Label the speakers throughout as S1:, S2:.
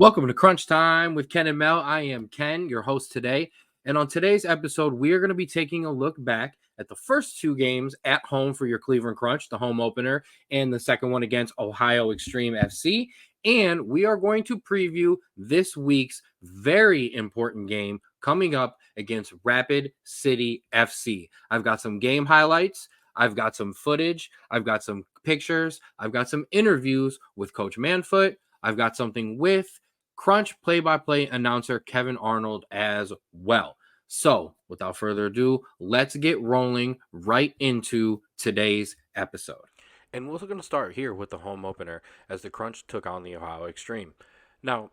S1: Welcome to Crunch Time with Ken and Mel. I am Ken, your host today. And on today's episode, we are going to be taking a look back at the first two games at home for your Cleveland Crunch, the home opener, and the second one against Ohio Extreme FC. And we are going to preview this week's very important game coming up against Rapid City FC. I've got some game highlights. I've got some footage. I've got some pictures. I've got some interviews with Coach Manfut. I've got something with Crunch play-by-play announcer Kevan Arnold as well. So, without further ado, let's get rolling right into today's episode. And we're going to start here with the home opener as the Crunch took on the Ohio Extreme. Now,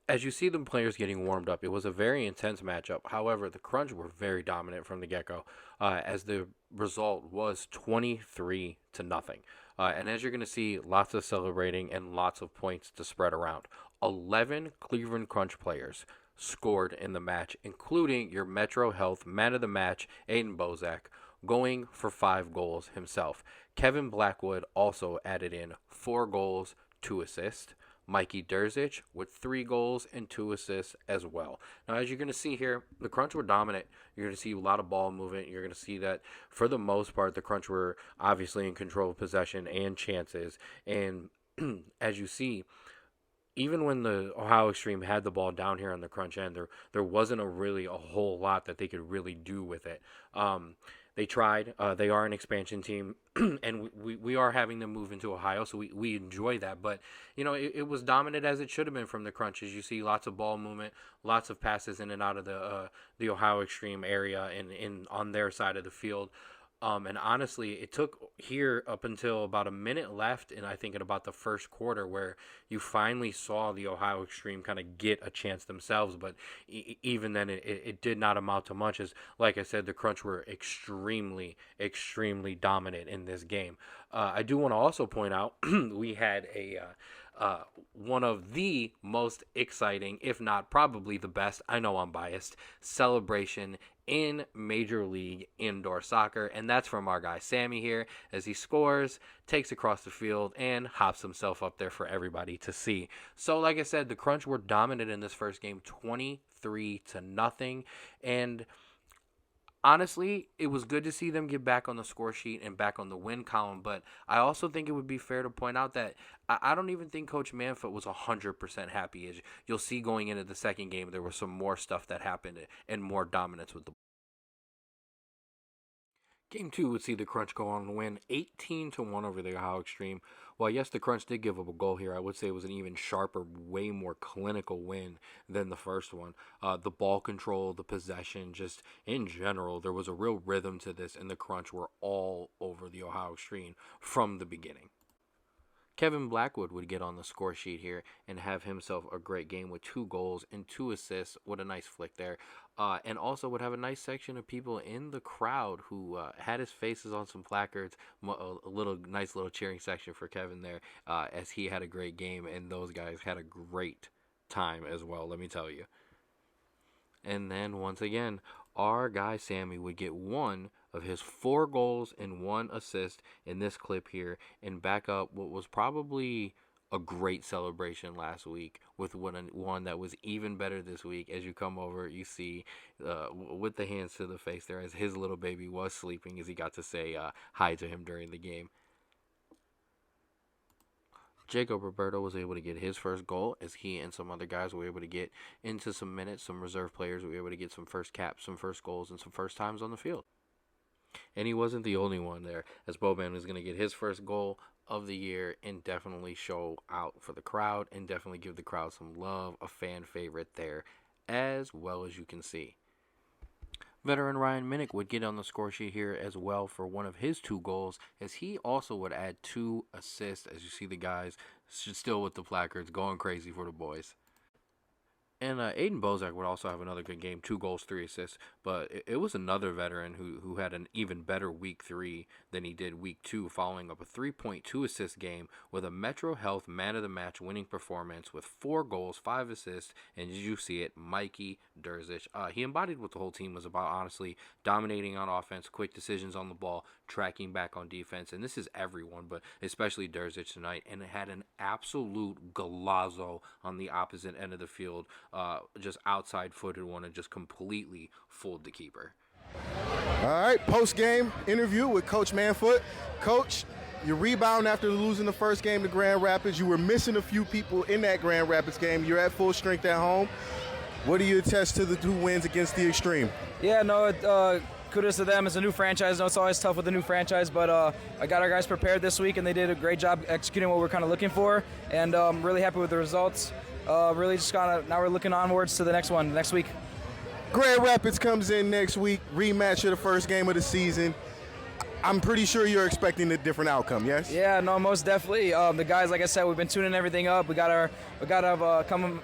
S1: as you see the players getting warmed up, it was a very intense matchup. However, the Crunch were very dominant from the get-go, as the result was 23-0. And as you're going to see, lots of celebrating and lots of points to spread around. 11 Cleveland Crunch players scored in the match, including your Metro Health man of the match, Aiden Bozak, going for 5 goals himself. Kevin Blackwood also added in 4 goals, 2 assists. Mikey Durzic with 3 goals and 2 assists as well. Now, as you're going to see here, the Crunch were dominant. You're going to see a lot of ball movement. You're going to see that, for the most part, the Crunch were obviously in control of possession and chances. And as you see, even when the Ohio Extreme had the ball down here on the Crunch end, there wasn't a whole lot that they could really do with it. They tried. They are an expansion team, and we are having them move into Ohio, so we enjoy that. But, it was dominant as it should have been from the Crunch. As you see, lots of ball movement, lots of passes in and out of the Ohio Extreme area and on their side of the field. And honestly, it took here up until about a minute left, and I think in about the first quarter, where you finally saw the Ohio Extreme kind of get a chance themselves. But even then, it did not amount to much. As like I said, the Crunch were extremely, extremely dominant in this game. I do want to also point out we had one of the most exciting, if not probably the best, I know I'm biased, celebration in Major League Indoor Soccer, and that's from our guy Sammy here, as he scores, takes across the field, and hops himself up there for everybody to see. So, like I said, the Crunch were dominant in this first game, 23-0, and honestly, it was good to see them get back on the score sheet and back on the win column, but I also think it would be fair to point out that I don't even think Coach Manfut was 100% happy. As you'll see going into the second game, there was some more stuff that happened and more dominance with the Game 2 would see the Crunch go on and win 18-1 over the Ohio Extreme. While yes, the Crunch did give up a goal here, I would say it was an even sharper, way more clinical win than the first one. The ball control, the possession, just in general, there was a real rhythm to this, and the Crunch were all over the Ohio Extreme from the beginning. Kevin Blackwood would get on the score sheet here and have himself a great game with 2 goals and 2 assists. What a nice flick there. And also would have a nice section of people in the crowd who had his faces on some placards. A nice little cheering section for Kevin there, as he had a great game, and those guys had a great time as well, let me tell you. And then once again, our guy Sammy would get 1 of his 4 goals and 1 assist in this clip here, and back up what was probably a great celebration last week with one that was even better this week. As you come over, you see with the hands to the face there, as his little baby was sleeping, as he got to say hi to him during the game. Jacob Roberto was able to get his first goal, as he and some other guys were able to get into some minutes. Some reserve players were able to get some first caps, some first goals, and some first times on the field. And he wasn't the only one there, as Boban was going to get his first goal of the year and definitely show out for the crowd and definitely give the crowd some love, a fan favorite there, as well as you can see. Veteran Ryan Minnick would get on the score sheet here as well for one of his 2 goals, as he also would add 2 assists, as you see the guys still with the placards going crazy for the boys. And Aiden Bozak would also have another good game, 2 goals, 3 assists. But it was another veteran who had an even better week 3 than he did week 2, following up a 3.2 assist game with a Metro Health man of the match winning performance with 4 goals, 5 assists, and did you see it, Mikey Durzic. He embodied what the whole team was about, honestly, dominating on offense, quick decisions on the ball, tracking back on defense, and this is everyone, but especially Durzic tonight, and it had an absolute golazo on the opposite end of the field, just outside footed one and just completely fooled the keeper.
S2: All right, post-game interview with Coach Manfut. Coach, you rebound after losing the first game to Grand Rapids. You were missing a few people in that Grand Rapids game. You're at full strength at home. What do you attest to the 2 wins against the Extreme?
S3: Yeah, no, kudos to them. It's a new franchise. No, it's always tough with a new franchise, but I got our guys prepared this week, and they did a great job executing what we're kind of looking for, and really happy with the results. Really just now we're looking onwards to the next one, next week.
S2: Grand Rapids comes in next week, rematch of the first game of the season. I'm pretty sure you're expecting a different outcome, yes?
S3: Yeah, no, most definitely. The guys, like I said, we've been tuning everything up. We got our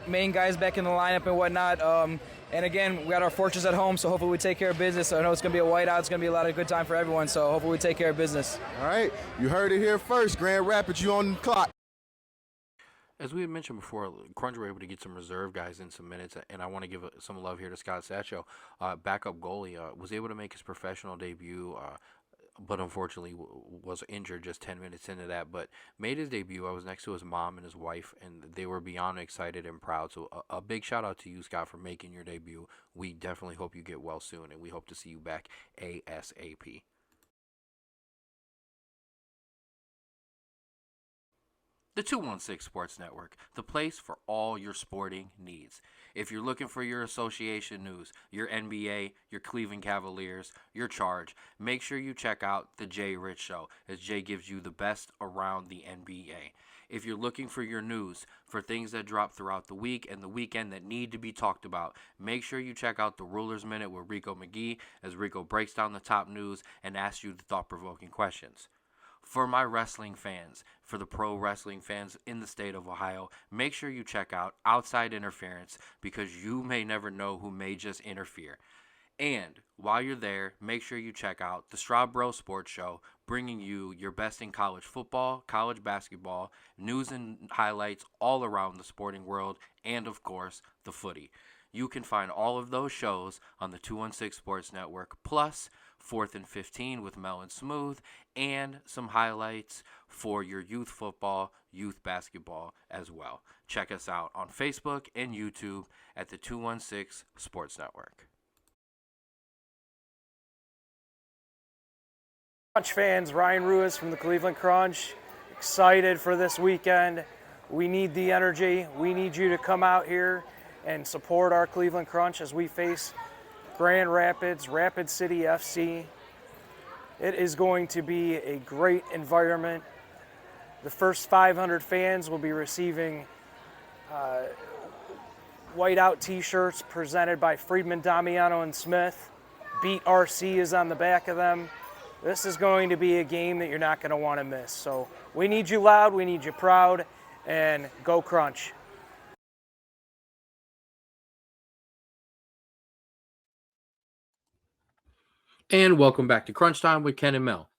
S3: main guys back in the lineup and whatnot. And again, we got our fortress at home, so hopefully we take care of business. I know it's going to be a whiteout. It's going to be a lot of good time for everyone, so hopefully we take care of business.
S2: All right, you heard it here first. Grand Rapids, you on the clock.
S1: As we had mentioned before, Crunch were able to get some reserve guys in some minutes, and I want to give some love here to Scott Satcho, backup goalie, was able to make his professional debut, but unfortunately was injured just 10 minutes into that, but made his debut. I was next to his mom and his wife, and they were beyond excited and proud, so a big shout out to you, Scott, for making your debut. We definitely hope you get well soon, and we hope to see you back ASAP. The 216 Sports Network, the place for all your sporting needs. If you're looking for your association news, your NBA, your Cleveland Cavaliers, your Charge, make sure you check out The Jay Rich Show, as Jay gives you the best around the NBA. If you're looking for your news, for things that drop throughout the week and the weekend that need to be talked about, make sure you check out the Ruler's Minute with Rico McGee, as Rico breaks down the top news and asks you the thought-provoking questions. For my wrestling fans, for the pro wrestling fans in the state of Ohio, make sure you check out Outside Interference, because you may never know who may just interfere. And while you're there, make sure you check out the Strawbro Sports Show, bringing you your best in college football, college basketball, news and highlights all around the sporting world, and of course, the footy. You can find all of those shows on the 216 Sports Network, plus 4th and 15 with Mel and Smooth, and some highlights for your youth football, youth basketball as well. Check us out on Facebook and YouTube at the 216 Sports Network.
S4: Crunch fans, Ryan Ruiz from the Cleveland Crunch, excited for this weekend. We need the energy. We need you to come out here and support our Cleveland Crunch as we face Grand Rapids, Rapid City FC. It is going to be a great environment. The first 500 fans will be receiving whiteout t-shirts presented by Friedman, Damiano, and Smith. Beat RC is on the back of them. This is going to be a game that you're not going to want to miss. So we need you loud, we need you proud, and go Crunch.
S1: And welcome back to Crunch Time with Ken and Mel.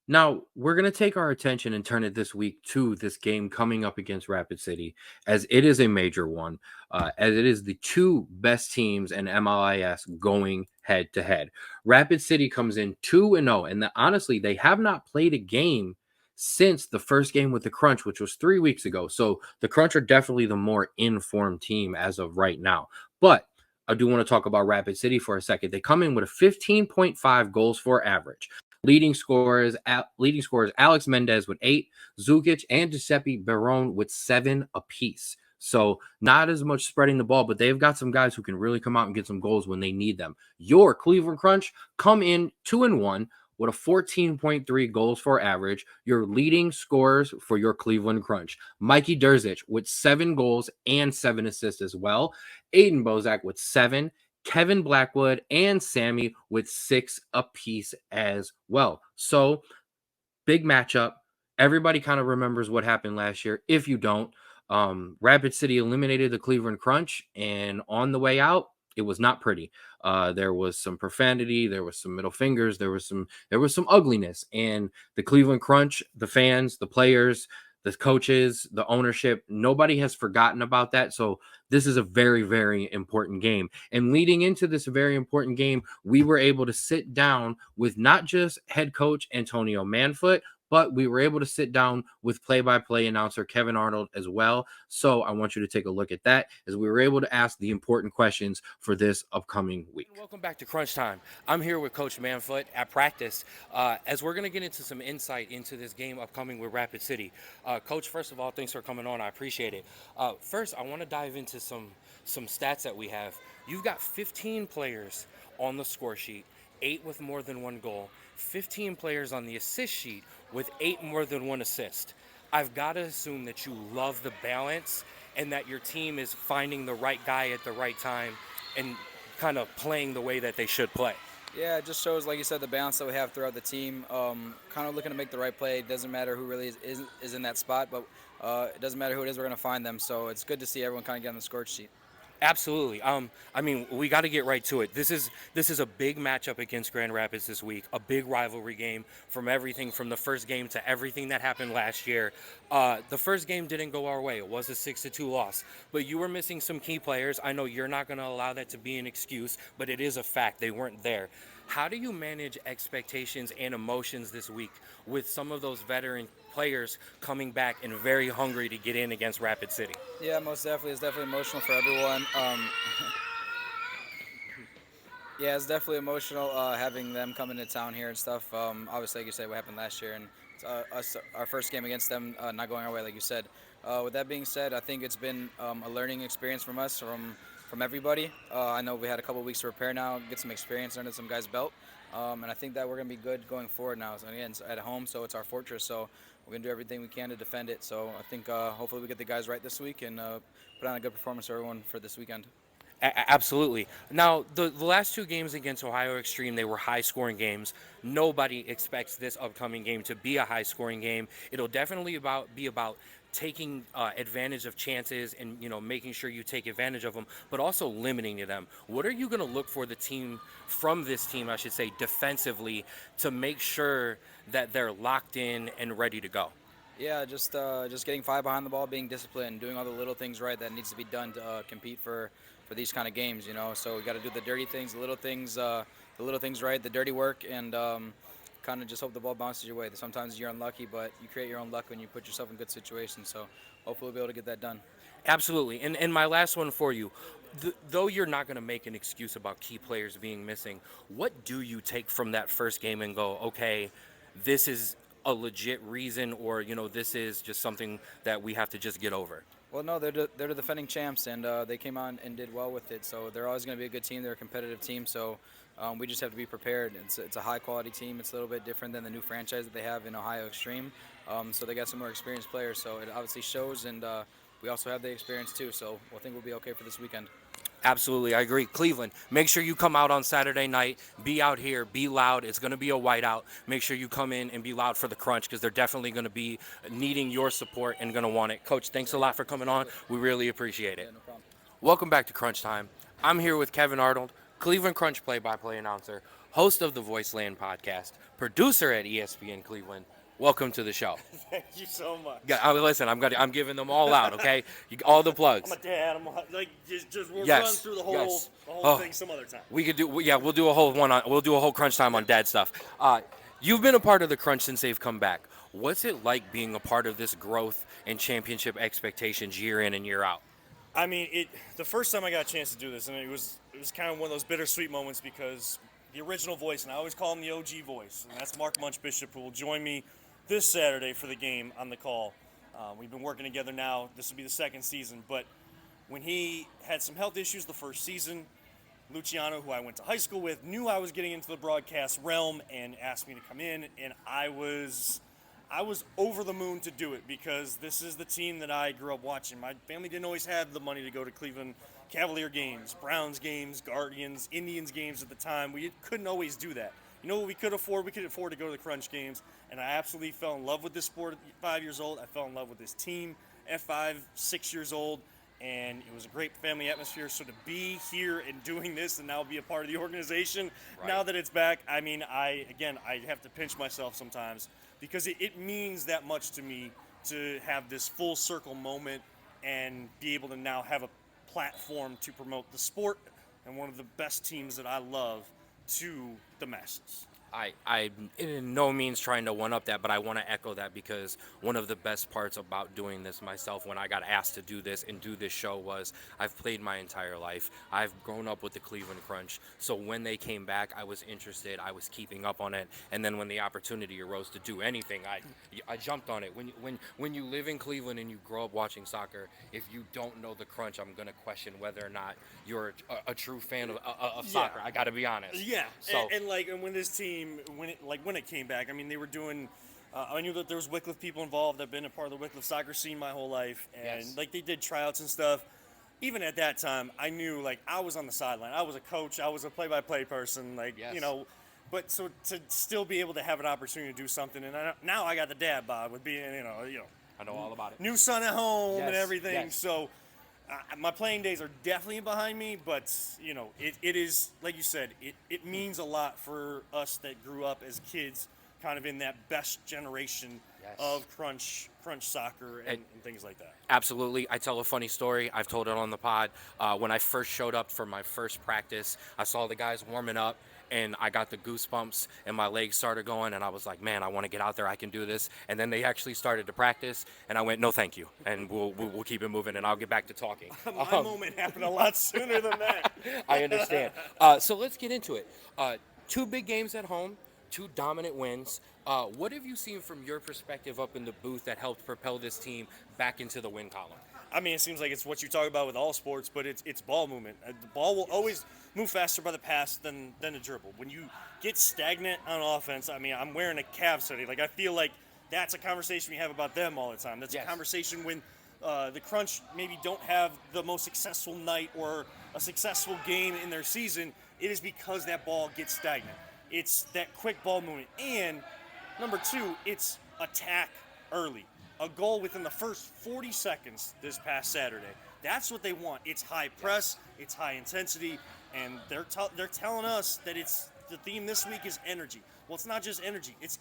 S1: Now, we're going to take our attention and turn it this week to this game coming up against Rapid City, as it is a major one, as it is the 2 best teams in MLIS going head-to-head. Rapid City comes in 2-0, and honestly, they have not played a game since the first game with the Crunch, which was 3 weeks ago. So the Crunch are definitely the more informed team as of right now. But I do want to talk about Rapid City for a second. They come in with a 15.5 goals for average. Leading scorers Alex Mendez with 8, Zukic and Giuseppe Barone with 7 apiece. So not as much spreading the ball, but they've got some guys who can really come out and get some goals when they need them. Your Cleveland Crunch come in 2-1 with a 14.3 goals for average. Your leading scorers for your Cleveland Crunch, Mikey Durzic with 7 goals and 7 assists as well. Aiden Bozak with 7. Kevin Blackwood and Sammy with 6 apiece as well. So big matchup. Everybody kind of remembers what happened last year. If you don't, Rapid City eliminated the Cleveland Crunch, and on the way out, it was not pretty. There was some profanity, there was some middle fingers, there was some ugliness, and the Cleveland Crunch, the fans, the players, the coaches, the ownership, nobody has forgotten about that. So this is a very, very important game. And leading into this very important game, we were able to sit down with not just head coach Antonio Manfut, but we were able to sit down with play-by-play announcer Kevan Arnold as well. So I want you to take a look at that as we were able to ask the important questions for this upcoming week.
S5: Welcome back to Crunch Time. I'm here with Coach Manfut at practice as we're going to get into some insight into this game upcoming with Rapid City. Coach, first of all, thanks for coming on. I appreciate it. First, I want to dive into some stats that we have. You've got 15 players on the score sheet, 8 with more than 1 goal, 15 players on the assist sheet with 8 more than 1 assist. I've got to assume that you love the balance and that your team is finding the right guy at the right time and kind of playing the way that they should play.
S3: Yeah, it just shows, like you said, the balance that we have throughout the team. Kind of looking to make the right play. It doesn't matter who really is in that spot, but it doesn't matter who it is, we're going to find them. So it's good to see everyone kind of get on the score sheet.
S5: Absolutely. I mean, we got to get right to it. This is a big matchup against Grand Rapids this week, a big rivalry game from everything from the first game to everything that happened last year. The first game didn't go our way. It was a 6-2 loss, but you were missing some key players. I know you're not going to allow that to be an excuse, but it is a fact. They weren't there. How do you manage expectations and emotions this week with some of those veteran players coming back and very hungry to get in against Rapid City?
S3: Yeah, most definitely. It's definitely emotional for everyone. Yeah, it's definitely emotional having them come into town here and stuff. Obviously, like you said, what happened last year, and our first game against them not going our way, like you said. With that being said, I think it's been a learning experience from us, from everybody. I know we had a couple weeks to prepare now, get some experience under some guys' belt, and I think that we're going to be good going forward now. So again, it's at home, so it's our fortress, so we're going to do everything we can to defend it. So I think hopefully we get the guys right this week and put on a good performance for everyone for this weekend.
S5: Absolutely. Now, the last 2 games against Ohio Extreme, they were high-scoring games. Nobody expects this upcoming game to be a high-scoring game. It'll definitely be about taking advantage of chances and, you know, making sure you take advantage of them, but also limiting them. What are you going to look for from this team, I should say, defensively, to make sure that they're locked in and ready to go?
S3: Yeah, just getting 5 behind the ball, being disciplined, doing all the little things right that needs to be done to compete for these kind of games, you know. So we got to do the dirty things, the little things right, the dirty work, and kind of just hope the ball bounces your way. Sometimes you're unlucky, but you create your own luck when you put yourself in good situations. So hopefully we'll be able to get that done.
S5: Absolutely. And my last one for you, though you're not going to make an excuse about key players being missing, what do you take from that first game and go, okay, this is a legit reason, or, you know, this is just something that we have to just get over?
S3: Well, no, they're the defending champs, and they came on and did well with it. So they're always going to be a good team. They're a competitive team. So we just have to be prepared. It's a high-quality team. It's a little bit different than the new franchise that they have in Ohio Extreme. So they got some more experienced players. So it obviously shows, and we also have the experience too. So I think we'll be okay for this weekend.
S5: Absolutely, I agree. Cleveland, make sure you come out on Saturday night. Be out here, be loud. It's going to be a whiteout. Make sure you come in and be loud for the Crunch, because they're definitely going to be needing your support and going to want it. Coach, thanks a lot for coming on. We really appreciate it.
S3: Yeah, no problem.
S5: Welcome back to Crunch Time. I'm here with Kevan Arnold, Cleveland Crunch play-by-play announcer, host of the Voiceland podcast, producer at ESPN Cleveland. Welcome to the show.
S6: Thank you so much.
S5: Listen, I'm giving them all out, okay? All the plugs.
S6: I'm a dad. We'll
S5: Yes,
S6: run through the whole
S5: yes.
S6: thing some other time.
S5: We'll do a whole Crunch Time on dad stuff. You've been a part of the Crunch since they've come back. What's it like being a part of this growth and championship expectations year in and year out?
S6: I mean, the first time I got a chance to do this, and it was kind of one of those bittersweet moments, because the original voice, and I always call him the OG voice, and that's Mark Munch Bishop, who will join me this Saturday for the game on the call. We've been working together now. This will be the second season, but when he had some health issues the first season, Luciano, who I went to high school with, knew I was getting into the broadcast realm and asked me to come in, and I was over the moon to do it, because this is the team that I grew up watching. My family didn't always have the money to go to Cleveland Cavalier games, Browns games, Guardians, Indians games at the time. We couldn't always do that. You know what we could afford? We could afford to go to the Crunch games, and I absolutely fell in love with this sport at 5 years old. I fell in love with this team, at 5, 6 years old, and it was a great family atmosphere. So to be here and doing this and now be a part of the organization, now that it's back, I mean, I have to pinch myself sometimes because it means that much to me to have this full circle moment and be able to now have a platform to promote the sport and one of the best teams that I love to the masses.
S5: I'm in no means trying to one up that, but I want to echo that because one of the best parts about doing this myself when I got asked to do this and do this show was I've played my entire life. I've grown up with the Cleveland Crunch. So when they came back, I was interested. I was keeping up on it. And then when the opportunity arose to do anything, I jumped on it. When you live in Cleveland and you grow up watching soccer, if you don't know the Crunch, I'm going to question whether or not you're a true fan of soccer. I got to be honest.
S6: Yeah.
S5: So,
S6: and when this team when it came back, I mean, they were doing. I knew that there was Wycliffe people involved. I've been a part of the Wycliffe soccer scene my whole life, and like they did tryouts and stuff. Even at that time, I knew like I was on the sideline. I was a coach. I was a play-by-play person. But so to still be able to have an opportunity to do something, and now I got the dad bod with being
S5: I know all about it.
S6: new son at home and
S5: Yes,
S6: everything.
S5: yes.
S6: So. My playing days are definitely behind me, but it is like you said. It means a lot for us that grew up as kids, kind of in that best generation of crunch soccer and things like that.
S5: Absolutely. I tell a funny story. I've told it on the pod. When I first showed up for my first practice, I saw the guys warming up, and I got the goosebumps, and my legs started going, and I was like, man, I want to get out there. I can do this. And then they actually started to practice, and I went, no, thank you, and we'll keep it moving, and I'll get back to talking.
S6: My moment happened a lot sooner than that.
S5: I understand. So let's get into it. 2 big games at home, 2 dominant wins. What have you seen from your perspective up in the booth that helped propel this team back into the win column?
S6: I mean, it seems like it's what you talk about with all sports, but it's ball movement. The ball will always move faster by the pass than the dribble. When you get stagnant on offense, I mean, I'm wearing a Cavs hoodie. Like, I feel like that's a conversation we have about them all the time. That's a conversation when the Crunch maybe don't have the most successful night or a successful game in their season. It is because that ball gets stagnant. It's that quick ball movement. And number 2, it's attack early. A goal within the first 40 seconds this past Saturday. That's what they want. It's high press, it's high intensity, and they're telling us that it's the theme this week is energy. Well, it's not just energy, it's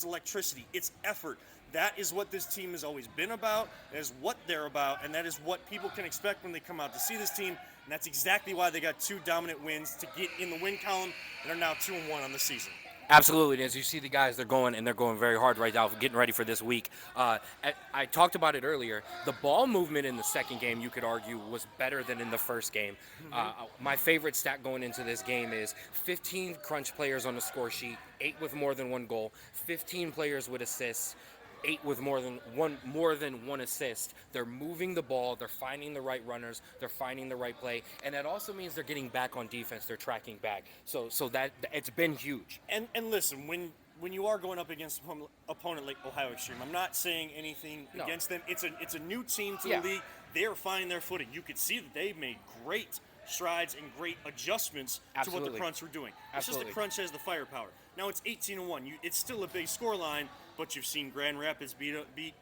S6: electricity, it's effort. That is what this team has always been about, that is what they're about, and that is what people can expect when they come out to see this team. And that's exactly why they got 2 dominant wins to get in the win column and are now 2-1 on the season.
S5: Absolutely. As you see the guys, they're going very hard right now, getting ready for this week. I talked about it earlier. The ball movement in the second game, you could argue, was better than in the first game. My favorite stat going into this game is 15 Crunch players on the score sheet, 8 with more than 1 goal, 15 players with assists, 8 with more than one assist. They're moving the ball, they're finding the right runners, they're finding the right play, and that also means they're getting back on defense, they're tracking back. So that it's been huge.
S6: And listen, when you are going up against an opponent like Ohio Extreme, I'm not saying anything against them. It's a new team to the league. They are finding their footing. You could see that they've made great strides and great adjustments to what the Crunch were doing. It's just the Crunch has the firepower. Now it's 18-1. It's still a big score line, but you've seen Grand Rapids beat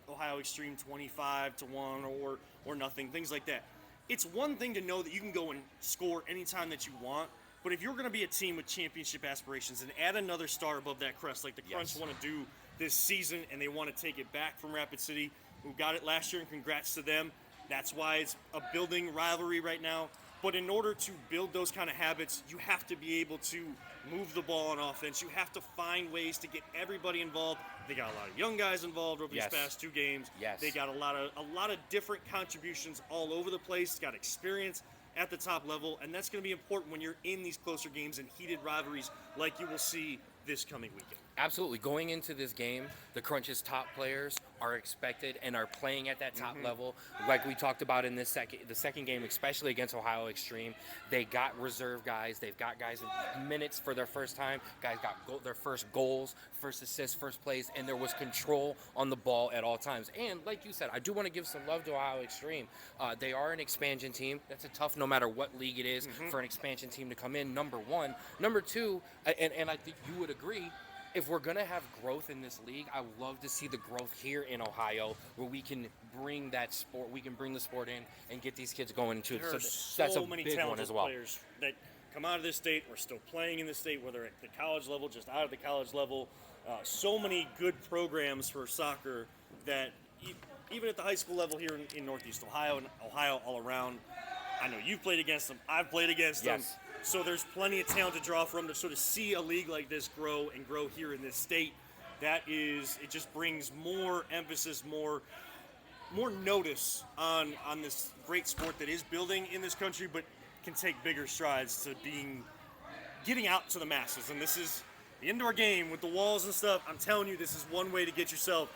S6: Ohio Extreme 25-1 or nothing, things like that. It's one thing to know that you can go and score anytime that you want, but if you're going to be a team with championship aspirations and add another star above that crest, like the Crunch want to do this season, and they want to take it back from Rapid City, who got it last year, and congrats to them. That's why it's a building rivalry right now. But in order to build those kind of habits, you have to be able to move the ball on offense. You have to find ways to get everybody involved. They got a lot of young guys involved over these past 2 games. They got a lot of different contributions all over the place. Got experience at the top level, and that's going to be important when you're in these closer games and heated rivalries like you will see this coming weekend.
S5: Absolutely. Going into this game, the Crunch's top players are expected and are playing at that top level. Like we talked about in the second game, especially against Ohio Extreme, they got reserve guys. They've got guys in minutes for their first time. Guys got their first goals, first assists, first plays, and there was control on the ball at all times. And like you said, I do want to give some love to Ohio Extreme. They are an expansion team. That's a tough, no matter what league it is, for an expansion team to come in, number one. Number two, and I think you would agree, if we're going to have growth in this league, I would love to see the growth here in Ohio where we can bring that sport, we can bring the sport in and get these kids going into it.
S6: There are
S5: That's a
S6: many
S5: big one
S6: talented
S5: as well.
S6: players that come out of this state, we're still playing in this state, whether at the college level, just out of the college level. So many good programs for soccer that even at the high school level here in Northeast Ohio and Ohio all around, I know you've played against them, I've played against them. So there's plenty of talent to draw from to sort of see a league like this grow and grow here in this state. It just brings more emphasis, more notice on this great sport that is building in this country, but can take bigger strides to getting out to the masses. And this is the indoor game with the walls and stuff. I'm telling you, this is one way to get yourself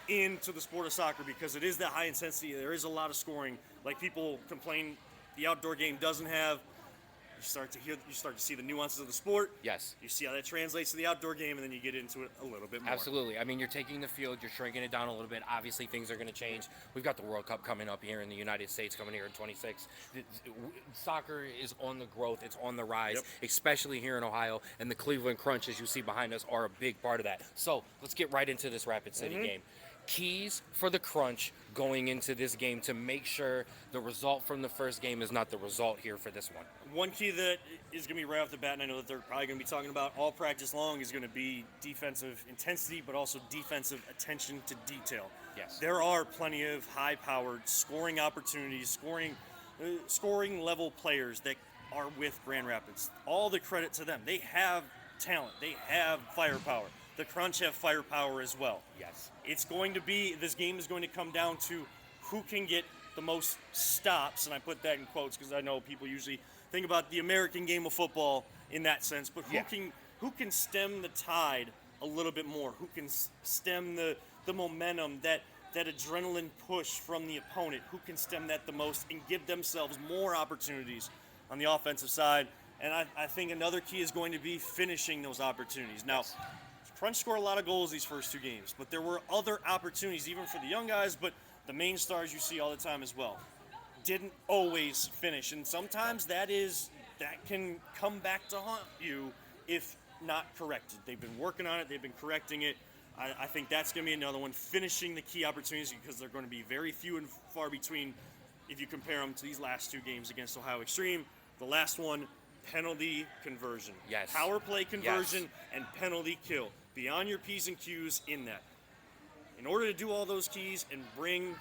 S6: into the sport of soccer because it is that high intensity. There is a lot of scoring. Like people complain the outdoor game doesn't have. You start to see the nuances of the sport.
S5: Yes.
S6: You see how that translates to the outdoor game, and then you get into it a little bit more.
S5: Absolutely. I mean, you're taking the field, you're shrinking it down a little bit. Obviously, things are going to change. We've got the World Cup coming up here in the United States, coming here in 26. Soccer is on the growth. It's on the rise, especially here in Ohio. And the Cleveland Crunch, as you see behind us, are a big part of that. So let's get right into this Rapid City game. Keys for the Crunch going into this game to make sure the result from the first game is not the result here for this one.
S6: One key that is going to be right off the bat, and I know that they're probably going to be talking about all practice long, is going to be defensive intensity, but also defensive attention to detail.
S5: Yes.
S6: There are plenty of high-powered scoring opportunities, scoring level players that are with Grand Rapids. All the credit to them. They have talent. They have firepower. The Crunch have firepower as well.
S5: Yes.
S6: This game is going to come down to who can get the most stops, and I put that in quotes because I know people usually think about the American game of football in that sense, but who can stem the tide a little bit more? Who can stem the momentum, that adrenaline push from the opponent? Who can stem that the most and give themselves more opportunities on the offensive side? And I think another key is going to be finishing those opportunities. Now, Crunch scored a lot of goals these first two games, but there were other opportunities, even for the young guys, but the main stars you see all the time as well didn't always finish. And sometimes that can come back to haunt you if not corrected. They've been working on it. They've been correcting it. I think that's going to be another one, finishing the key opportunities, because they're going to be very few and far between if you compare them to these last two games against Ohio Extreme. The last one, penalty conversion.
S5: Yes.
S6: Power play conversion and penalty kill. Be on your P's and Q's in that. In order to do all those keys and bring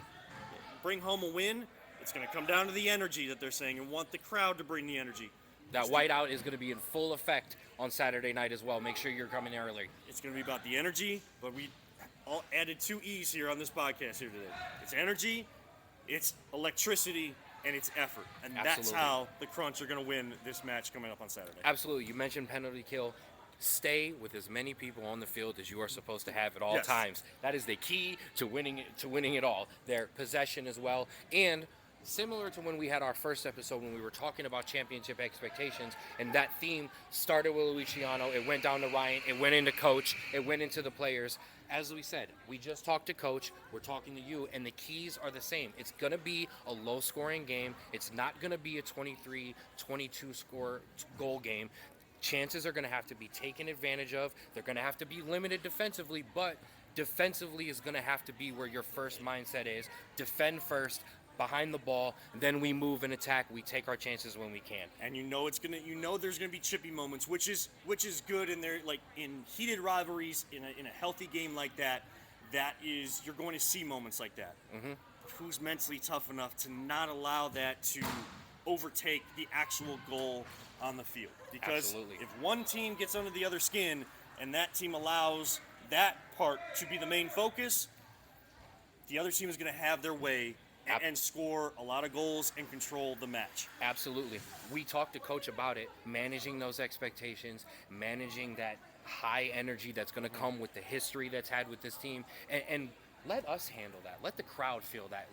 S6: home a win, it's going to come down to the energy that they're saying, and want the crowd to bring the energy.
S5: That whiteout is going to be in full effect on Saturday night as well. Make sure you're coming early.
S6: It's going to be about the energy, but we all added 2 E's here on this podcast here today. It's energy, it's electricity, and it's effort. And that's how the Crunch are going to win this match coming up on Saturday.
S5: Absolutely. You mentioned penalty kill. Stay with as many people on the field as you are supposed to have at all times. That is the key to winning it all. Their possession as well. And similar to when we had our first episode when we were talking about championship expectations, and that theme started with Luciano, it went down to Ryan, it went into Coach, it went into the players. As we said, we just talked to Coach, we're talking to you, and the keys are the same. It's going to be a low-scoring game. It's not going to be a 23, 22-score goal game. Chances are going to have to be taken advantage of. They're going to have to be limited defensively, but defensively is going to have to be where your first mindset is. Defend first, behind the ball, then we move and attack. We take our chances when we can.
S6: And there's gonna be chippy moments, which is good in there, like in heated rivalries, in a healthy game like that. You're going to see moments like that.
S5: Mm-hmm.
S6: Who's mentally tough enough to not allow that to overtake the actual goal on the field? Because if one team gets under the other skin and that team allows that part to be the main focus, the other team is going to have their way and score a lot of goals and control the match.
S5: Absolutely. We talked to Coach about it, managing those expectations, managing that high energy that's going to come with the history that's had with this team, and let us handle that. Let the crowd feel that.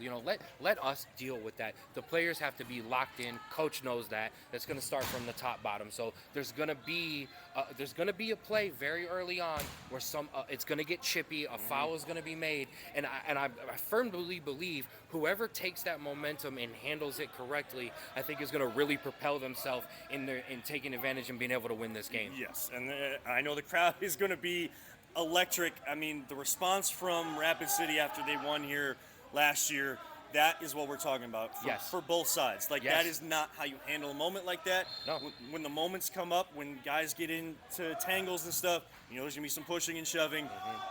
S5: Let us deal with that. The players have to be locked in. Coach knows that. That's going to start from the top bottom. So there's going to be a play very early on where it's going to get chippy. A foul is going to be made, and I firmly believe whoever takes that momentum and handles it correctly, I think is going to really propel themselves in taking advantage and being able to win this game.
S6: Yes, and I know the crowd is going to be electric. I mean, the response from Rapid City after they won here last year, that is what we're talking about for both sides. Like, that is not how you handle a moment like that.
S5: No.
S6: When the moments come up, when guys get into tangles and stuff, there's going to be some pushing and shoving.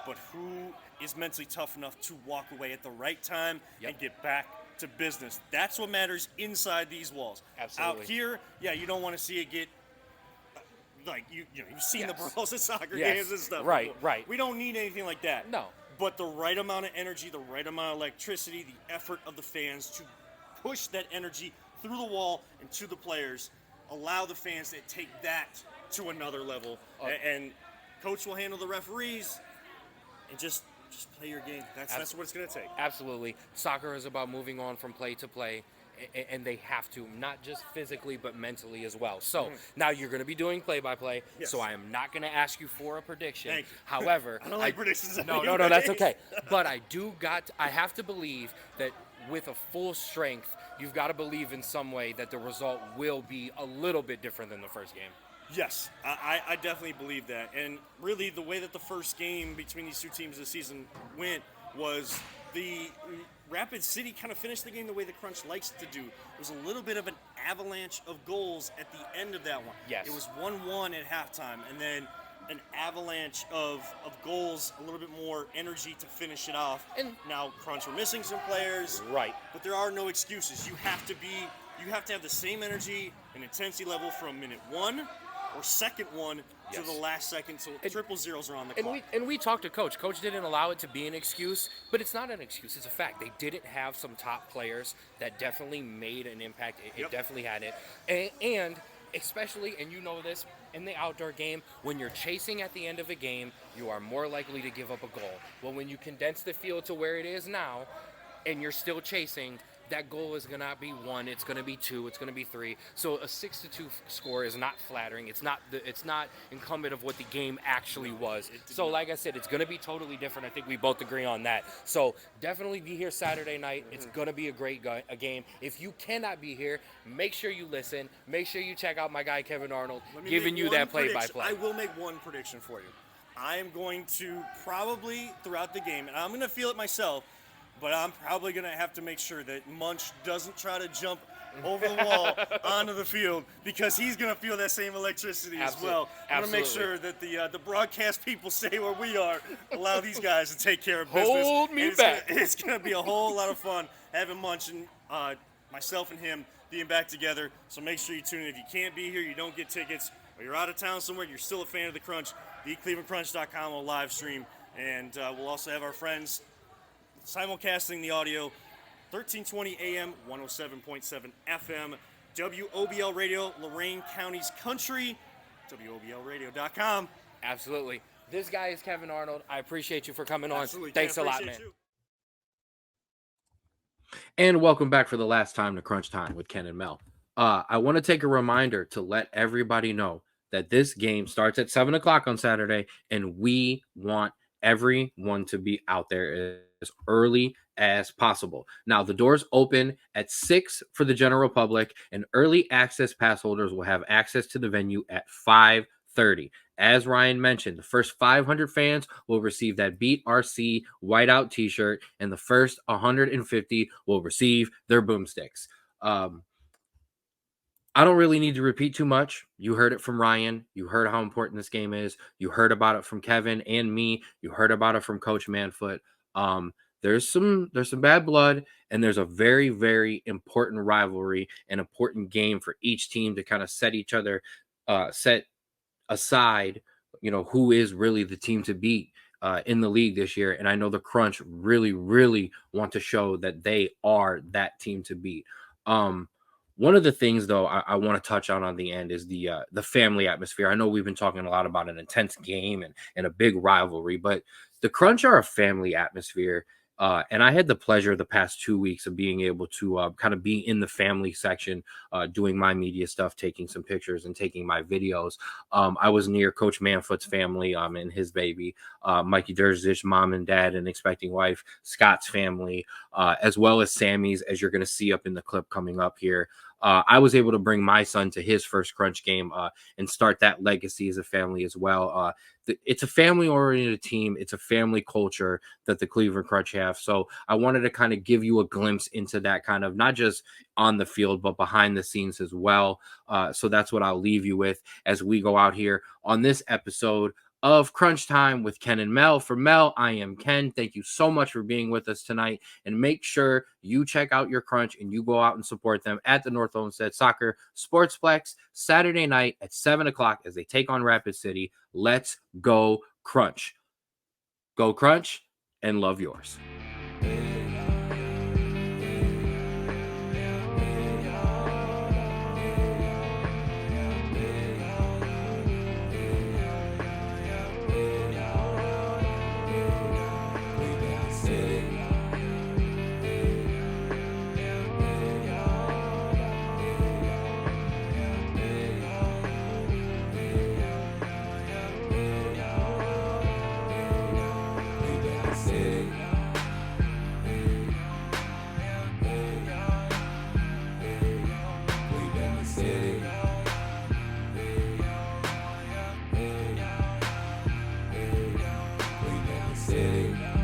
S6: But who is mentally tough enough to walk away at the right time and get back to business? That's what matters inside these walls.
S5: Absolutely.
S6: Out here, you don't want to see it get like you've seen the brawls at soccer games and stuff.
S5: Right.
S6: We don't need anything like that.
S5: No.
S6: But the right amount of energy, the right amount of electricity, the effort of the fans to push that energy through the wall and to the players, allow the fans to take that to another level. And coach will handle the referees and just play your game. That's what it's going to take.
S5: Absolutely. Soccer is about moving on from play to play. And they have to, not just physically, but mentally as well. So now you're going to be doing play-by-play, so I am not going to ask you for a prediction.
S6: Thank you.
S5: However,
S6: I don't like predictions.
S5: No, that's okay. But I have to believe that with a full strength, you've got to believe in some way that the result will be a little bit different than the first game.
S6: Yes, I definitely believe that. And really, the way that the first game between these two teams this season went was the Rapid City kind of finished the game the way the Crunch likes to do. It was a little bit of an avalanche of goals at the end of that one.
S5: Yes.
S6: It was 1-1 at halftime, and then an avalanche of goals, a little bit more energy to finish it off. And now Crunch are missing some players.
S5: Right.
S6: But there are no excuses. You have to have the same energy and intensity level from minute 1 or second 1 to the last second, so triple zeros are on the clock.
S5: And we talked to Coach. Coach didn't allow it to be an excuse, but it's not an excuse. It's a fact. They didn't have some top players that definitely made an impact. It definitely had it. And especially, and you know this, in the outdoor game, when you're chasing at the end of a game, you are more likely to give up a goal. Well, when you condense the field to where it is now, and you're still chasing, that goal is going to be 1, it's going to be 2, it's going to be 3. So a 6-2 score is not flattering. It's not incumbent of what the game actually was. So like I said, it's going to be totally different. I think we both agree on that. So definitely be here Saturday night. It's going to be a great game. If you cannot be here, make sure you listen. Make sure you check out my guy Kevan Arnold giving you that play-by-play.
S6: I will make one prediction for you. I am going to probably throughout the game, and I'm going to feel it myself, but I'm probably going to have to make sure that Munch doesn't try to jump over the wall onto the field, because he's going to feel that same electricity as well. I'm going to make sure that the broadcast people stay where we are, allow these guys to take care of business.
S5: Hold me back.
S6: It's going to be a whole lot of fun having Munch and myself and him being back together. So make sure you tune in. If you can't be here, you don't get tickets, or you're out of town somewhere, you're still a fan of the Crunch, theclevelandcrunch.com will live stream. And we'll also have our friends simulcasting the audio, 1320 AM, 107.7 FM, WOBL Radio, Lorain County's country, WOBLradio.com.
S5: Absolutely. This guy is Kevan Arnold. I appreciate you for coming on.
S6: Absolutely.
S5: Thanks a lot, man.
S6: You.
S1: And welcome back for the last time to Crunch Time with Ken and Mel. I want to take a reminder to let everybody know that this game starts at 7 o'clock on Saturday, and we want everyone to be out there as early as possible. Now, the doors open at 6 for the general public, and early access pass holders will have access to the venue at 5:30. As Ryan mentioned, the first 500 fans will receive that Beat RC whiteout t-shirt, and the first 150 will receive their boomsticks. I don't really need to repeat too much. You heard it from Ryan. You heard how important this game is. You heard about it from Kevin and me. You heard about it from Coach Manfut. There's some bad blood, and there's a very, very important rivalry, an important game for each team to kind of set aside, who is really the team to beat in the league this year. And I know the Crunch really, really want to show that they are that team to beat. One of the things, though, I want to touch on the end is the family atmosphere. I know we've been talking a lot about an intense game and a big rivalry, but the Crunch are a family atmosphere. And I had the pleasure the past 2 weeks of being able to kind of be in the family section, doing my media stuff, taking some pictures and taking my videos. I was near Coach Manfut's family and his baby, Mikey Durzich, mom and dad, and expecting wife, Scott's family, as well as Sammy's, as you're going to see up in the clip coming up here. I was able to bring my son to his first Crunch game and start that legacy as a family as well. It's a family-oriented team. It's a family culture that the Cleveland Crunch have. So I wanted to kind of give you a glimpse into that, kind of not just on the field, but behind the scenes as well. So that's what I'll leave you with as we go out here on this episode of Crunch Time with Ken and Mel. For Mel, I am Ken. Thank you so much for being with us tonight. And make sure you check out your Crunch and you go out and support them at the North Olmsted Soccer Sportsplex Saturday night at 7 o'clock as they take on Rapid City. Let's go Crunch. Go Crunch and love yours. City.